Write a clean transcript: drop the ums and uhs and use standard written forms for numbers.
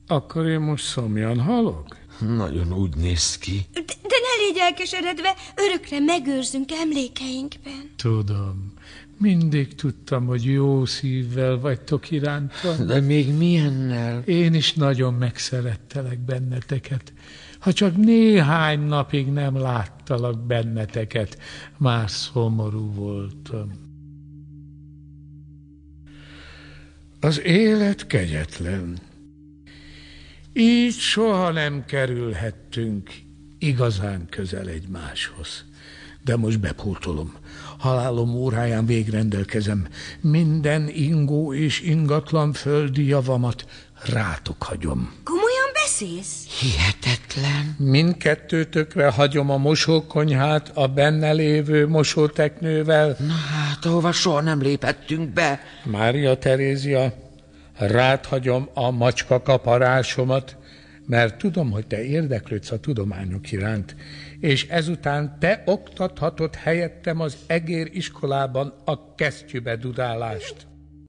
Akkor én most szomjan halok? Nagyon úgy néz ki. De ne légy elkeseredve, örökre megőrzünk emlékeinkben. Tudom. Mindig tudtam, hogy jó szívvel vagytok irántam. De még milyennel? Én is nagyon megszerettelek benneteket. Ha csak néhány napig nem láttalak benneteket, már szomorú voltam. Az élet kegyetlen. Így soha nem kerülhettünk igazán közel egymáshoz. De most bepótolom. Halálom óráján végrendelkezem. Minden ingó és ingatlan földi javamat rátok hagyom. Komolyan beszélsz? Hihetetlen. Mindkettőtökre hagyom a mosókonyhát a benne lévő mosóteknővel. Na hát, ahova soha nem léphettünk be. Mária Terézia, rád hagyom a macska kaparásomat, mert tudom, hogy te érdeklődsz a tudományok iránt, és ezután te oktathatod helyettem az egér iskolában a kesztyűbe dudálást.